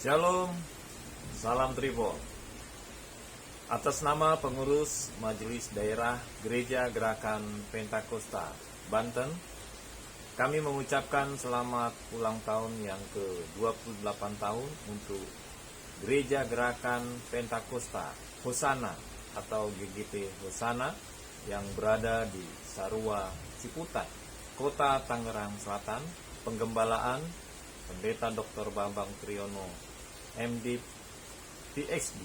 Shalom, salam Tribon. Atas nama pengurus Majelis Daerah Gereja Gerakan Pentakosta Banten, kami mengucapkan selamat ulang tahun yang ke-28 tahun untuk Gereja Gerakan Pentakosta Hosana atau GGP Hosana yang berada di Sarua, Ciputat, Kota Tangerang Selatan. Penggembalaan Pendeta Dr. Bambang Triyono, MD, PhD,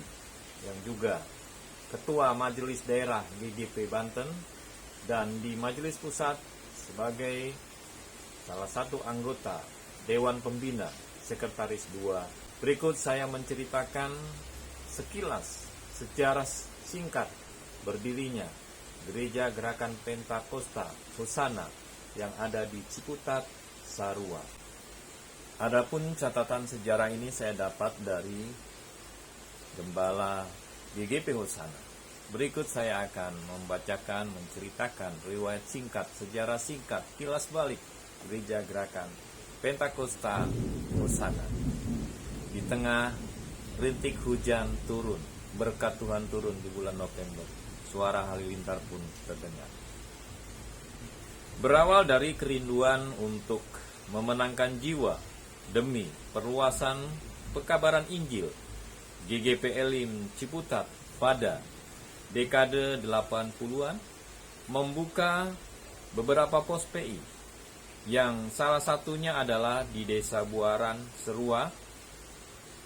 yang juga Ketua Majelis Daerah GGP Banten, dan di Majelis Pusat sebagai salah satu anggota Dewan Pembina, Sekretaris 2. Berikut saya menceritakan sekilas sejarah singkat berdirinya Gereja Gerakan Pentakosta Hosana yang ada di Ciputat, Sarua. Adapun catatan sejarah ini saya dapat dari Gembala GGP Hosana. Berikut saya akan menceritakan riwayat singkat, sejarah singkat, kilas balik Gereja Gerakan Pentakosta Hosana. Di tengah rintik hujan turun, berkat Tuhan turun di bulan November, suara halilintar pun terdengar. Berawal dari kerinduan untuk memenangkan jiwa demi perluasan pekabaran Injil, GGP Elim Ciputat pada dekade 80-an membuka beberapa pos PI, yang salah satunya adalah di Desa Buaran, Serua.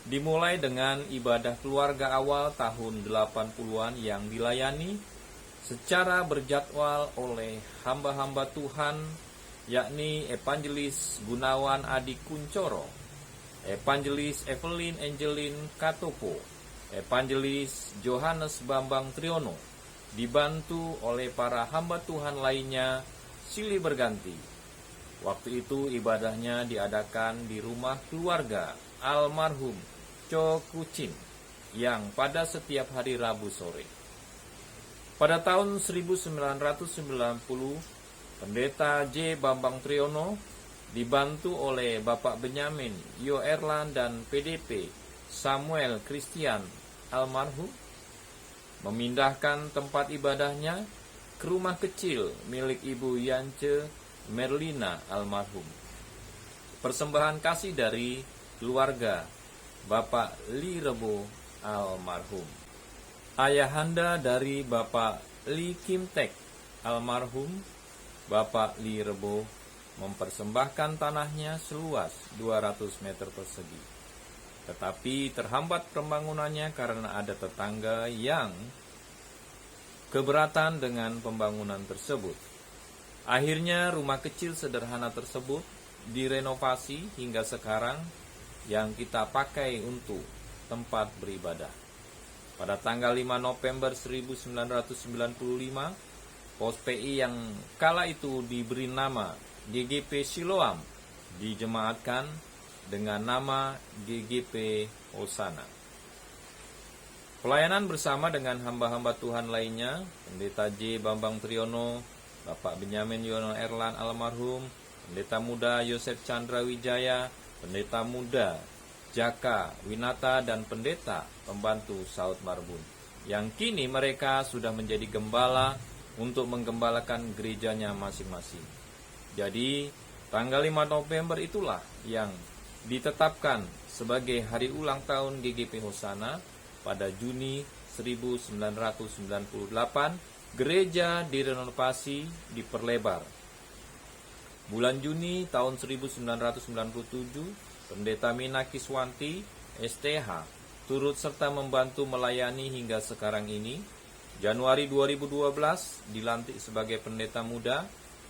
Dimulai dengan ibadah keluarga awal tahun 80-an yang dilayani secara berjadwal oleh hamba-hamba Tuhan, yakni Evangelis Gunawan Adi Kuncoro, Evangelis Evelyn Angelin Katopo, Evangelis Johannes Bambang Triyono, dibantu oleh para hamba Tuhan lainnya silih berganti. Waktu itu ibadahnya diadakan di rumah keluarga almarhum Cho Kucin yang pada setiap hari Rabu sore. Pada tahun 1990, Pendeta J. Bambang Triyono dibantu oleh Bapak Benyamin Yo Erlan dan PDP Samuel Christian almarhum memindahkan tempat ibadahnya ke rumah kecil milik Ibu Yance Merlina almarhum. Persembahan kasih dari keluarga Bapak Li Rebo almarhum. Ayahanda dari Bapak Li Kim Tek almarhum, Bapak Li Rebo, mempersembahkan tanahnya seluas 200 meter persegi. Tetapi terhambat pembangunannya karena ada tetangga yang keberatan dengan pembangunan tersebut. Akhirnya rumah kecil sederhana tersebut direnovasi hingga sekarang yang kita pakai untuk tempat beribadah. Pada tanggal 5 November 1995, pos PI yang kala itu diberi nama GGP Siloam dijemaatkan dengan nama GGP Hosana. Pelayanan bersama dengan hamba-hamba Tuhan lainnya, Pendeta J. Bambang Triyono, Bapak Benyamin Yono Erlan almarhum, Pendeta Muda Yosef Chandra Wijaya, Pendeta Muda Jaka Winata, dan pendeta pembantu Saud Marbun, yang kini mereka sudah menjadi gembala untuk menggembalakan gerejanya masing-masing. Jadi, tanggal 5 November itulah yang ditetapkan sebagai hari ulang tahun GGP Hosana. Pada Juni 1998, gereja direnovasi, diperlebar. Bulan Juni tahun 1997, Pendeta Mina Kiswanti, STH, turut serta membantu melayani hingga sekarang ini. Januari 2012 dilantik sebagai pendeta muda,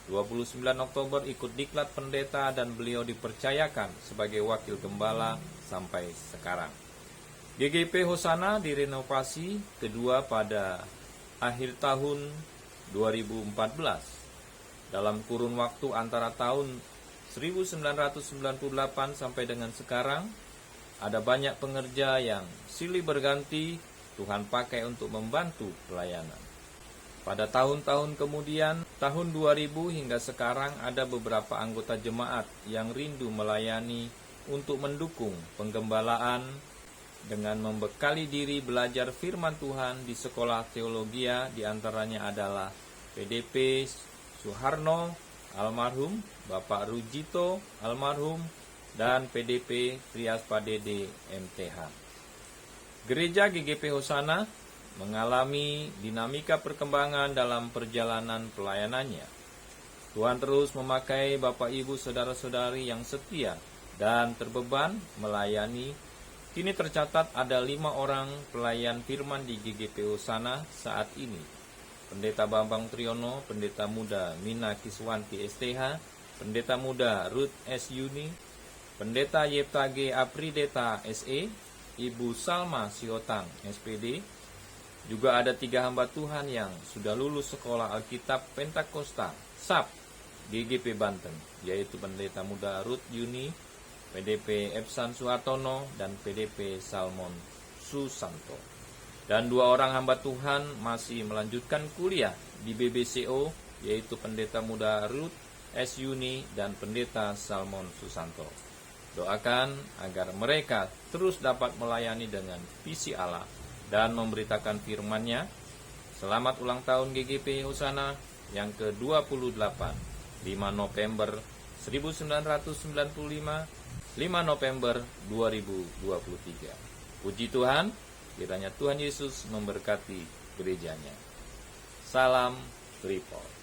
29 Oktober ikut diklat pendeta dan beliau dipercayakan sebagai wakil gembala sampai sekarang. GGP Hosana direnovasi kedua pada akhir tahun 2014. Dalam kurun waktu antara tahun 1998 sampai dengan sekarang, ada banyak pengerja yang silih berganti Tuhan pakai untuk membantu pelayanan. Pada tahun-tahun kemudian, tahun 2000 hingga sekarang ada beberapa anggota jemaat yang rindu melayani untuk mendukung penggembalaan dengan membekali diri belajar firman Tuhan di sekolah teologia, diantaranya adalah PDP Suharno almarhum, Bapak Rujito almarhum, dan PDP Trias Padede MTH. Gereja GGP Hosana mengalami dinamika perkembangan dalam perjalanan pelayanannya. Tuhan terus memakai Bapak Ibu saudara-saudari yang setia dan terbeban melayani. Kini tercatat ada 5 orang pelayan firman di GGP Hosana saat ini. Pendeta Bambang Triyono, Pendeta Muda Mina Kiswanti STH, Pendeta Muda Ruth S. Yuni, Pendeta Yepta G. Aprideta SE, Ibu Salma Siotang SPD. Juga ada 3 hamba Tuhan yang sudah lulus sekolah Alkitab Pentakosta SAP GGP Banten, yaitu Pendeta Muda Ruth Yuni, PDP Epsan Suhartono, dan PDP Salmon Susanto. Dan 2 orang hamba Tuhan masih melanjutkan kuliah di BBCO, yaitu Pendeta Muda Ruth S. Yuni dan Pendeta Salmon Susanto. Doakan agar mereka terus dapat melayani dengan visi Allah dan memberitakan firman-Nya. Selamat ulang tahun GGP Hosana yang ke-28, 5 November 1995, 5 November 2023. Puji Tuhan, kiranya Tuhan Yesus memberkati gerejanya. Salam Tripod.